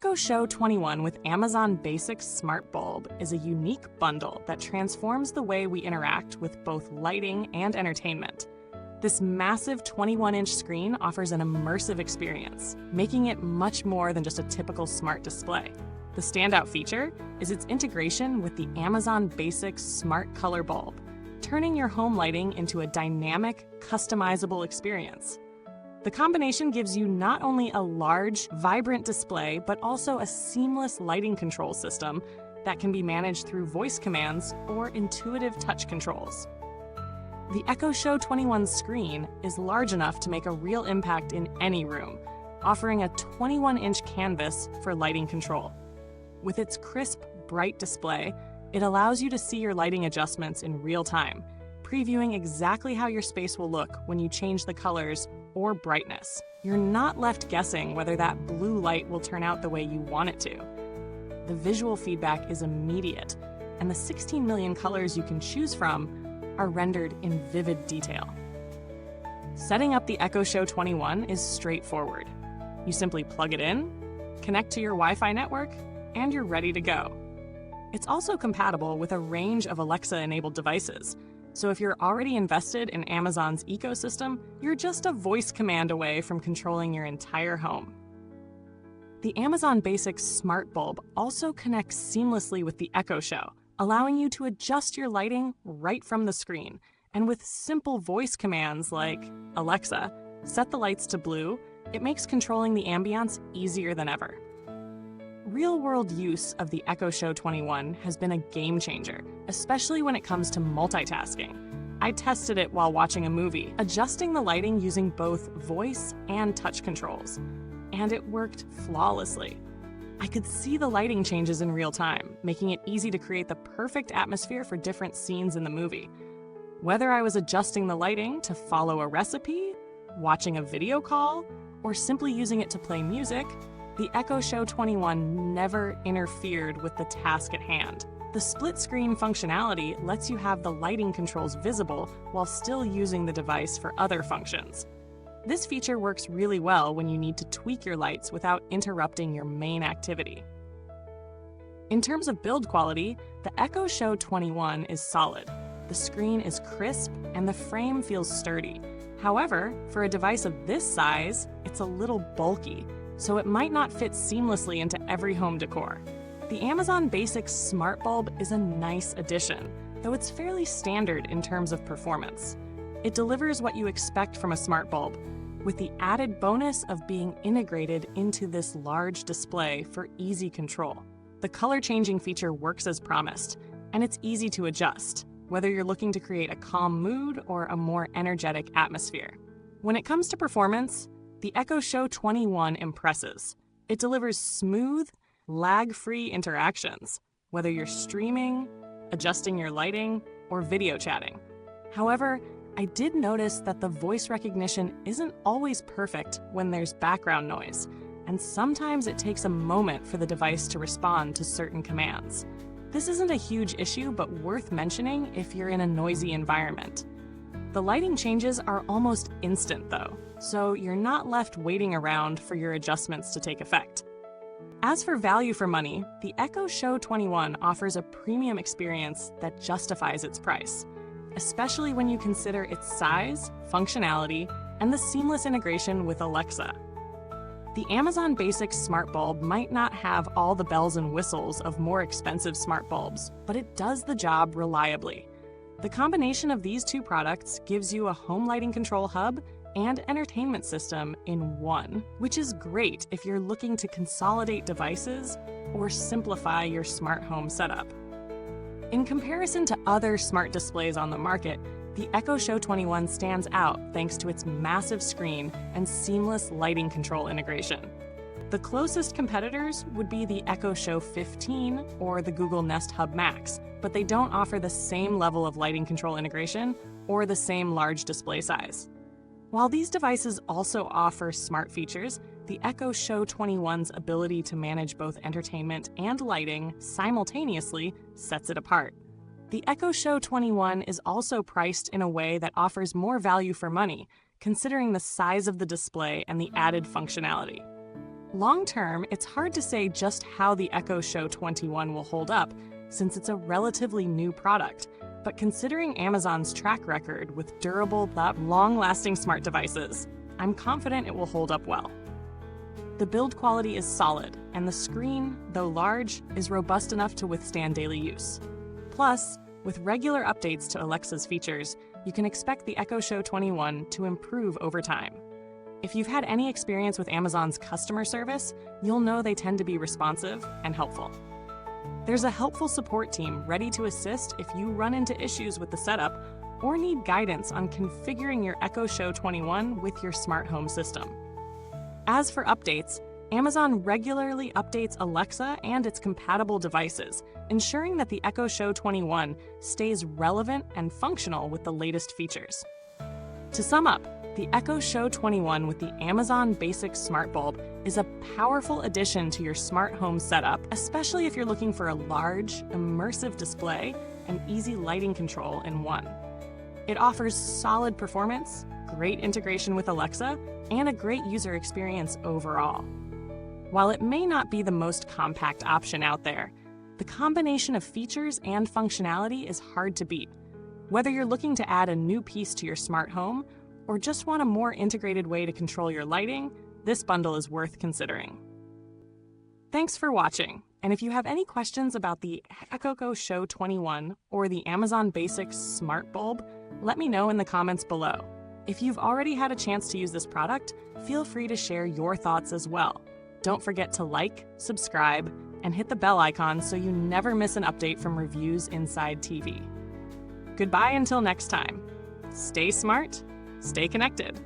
Echo Show 21 with Amazon Basics Smart Bulb is a unique bundle that transforms the way we interact with both lighting and entertainment. This massive 21-inch screen offers an immersive experience, making it much more than just a typical smart display. The standout feature is its integration with the Amazon Basics Smart Color Bulb, turning your home lighting into a dynamic, customizable experience. The combination gives you not only a large, vibrant display, but also a seamless lighting control system that can be managed through voice commands or intuitive touch controls. The Echo Show 21's screen is large enough to make a real impact in any room, offering a 21-inch canvas for lighting control. With its crisp, bright display, it allows you to see your lighting adjustments in real time, previewing exactly how your space will look when you change the colors or brightness. You're not left guessing whether that blue light will turn out the way you want it to. The visual feedback is immediate, and the 16 million colors you can choose from are rendered in vivid detail. Setting up the Echo Show 21 is straightforward. You simply plug it in, connect to your Wi-Fi network, and you're ready to go. It's also compatible with a range of Alexa-enabled devices, so if you're already invested in Amazon's ecosystem, you're just a voice command away from controlling your entire home. The Amazon Basics Smart Bulb also connects seamlessly with the Echo Show, allowing you to adjust your lighting right from the screen. And with simple voice commands like, Alexa, set the lights to blue, it makes controlling the ambiance easier than ever. Real-world use of the Echo Show 21 has been a game changer, especially when it comes to multitasking. I tested it while watching a movie, adjusting the lighting using both voice and touch controls, and it worked flawlessly. I could see the lighting changes in real time, making it easy to create the perfect atmosphere for different scenes in the movie. Whether I was adjusting the lighting to follow a recipe, watching a video call, or simply using it to play music, the Echo Show 21 never interfered with the task at hand. The split-screen functionality lets you have the lighting controls visible while still using the device for other functions. This feature works really well when you need to tweak your lights without interrupting your main activity. In terms of build quality, the Echo Show 21 is solid. The screen is crisp and the frame feels sturdy. However, for a device of this size, it's a little bulky, so it might not fit seamlessly into every home decor. The Amazon Basics Smart Bulb is a nice addition, though it's fairly standard in terms of performance. It delivers what you expect from a smart bulb, with the added bonus of being integrated into this large display for easy control. The color changing feature works as promised, and it's easy to adjust, whether you're looking to create a calm mood or a more energetic atmosphere. When it comes to performance, the Echo Show 21 impresses. It delivers smooth, lag-free interactions, whether you're streaming, adjusting your lighting, or video chatting. However, I did notice that the voice recognition isn't always perfect when there's background noise, and sometimes it takes a moment for the device to respond to certain commands. This isn't a huge issue, but worth mentioning if you're in a noisy environment. The lighting changes are almost instant though, so you're not left waiting around for your adjustments to take effect. As for value for money, the Echo Show 21 offers a premium experience that justifies its price, especially when you consider its size, functionality, and the seamless integration with Alexa. The Amazon Basics Smart Bulb might not have all the bells and whistles of more expensive smart bulbs, but it does the job reliably. The combination of these two products gives you a home lighting control hub and entertainment system in one, which is great if you're looking to consolidate devices or simplify your smart home setup. In comparison to other smart displays on the market, the Echo Show 21 stands out thanks to its massive screen and seamless lighting control integration. The closest competitors would be the Echo Show 15 or the Google Nest Hub Max, but they don't offer the same level of lighting control integration or the same large display size. While these devices also offer smart features, the Echo Show 21's ability to manage both entertainment and lighting simultaneously sets it apart. The Echo Show 21 is also priced in a way that offers more value for money, considering the size of the display and the added functionality. Long-term, it's hard to say just how the Echo Show 21 will hold up since it's a relatively new product, but considering Amazon's track record with durable, long-lasting smart devices, I'm confident it will hold up well. The build quality is solid, and the screen, though large, is robust enough to withstand daily use. Plus, with regular updates to Alexa's features, you can expect the Echo Show 21 to improve over time. If you've had any experience with Amazon's customer service, you'll know they tend to be responsive and helpful. There's a helpful support team ready to assist if you run into issues with the setup or need guidance on configuring your Echo Show 21 with your smart home system. As for updates, Amazon regularly updates Alexa and its compatible devices, ensuring that the Echo Show 21 stays relevant and functional with the latest features. To sum up, the Echo Show 21 with the Amazon Basics Smart Bulb is a powerful addition to your smart home setup, especially if you're looking for a large, immersive display and easy lighting control in one. It offers solid performance, great integration with Alexa, and a great user experience overall. While it may not be the most compact option out there, the combination of features and functionality is hard to beat. Whether you're looking to add a new piece to your smart home or just want a more integrated way to control your lighting, this bundle is worth considering. Thanks for watching, and if you have any questions about the Echo Show 21 or the Amazon Basics Smart Bulb, let me know in the comments below. If you've already had a chance to use this product, feel free to share your thoughts as well. Don't forget to like, subscribe, and hit the bell icon so you never miss an update from Reviews Inside TV. Goodbye until next time. Stay smart, stay connected.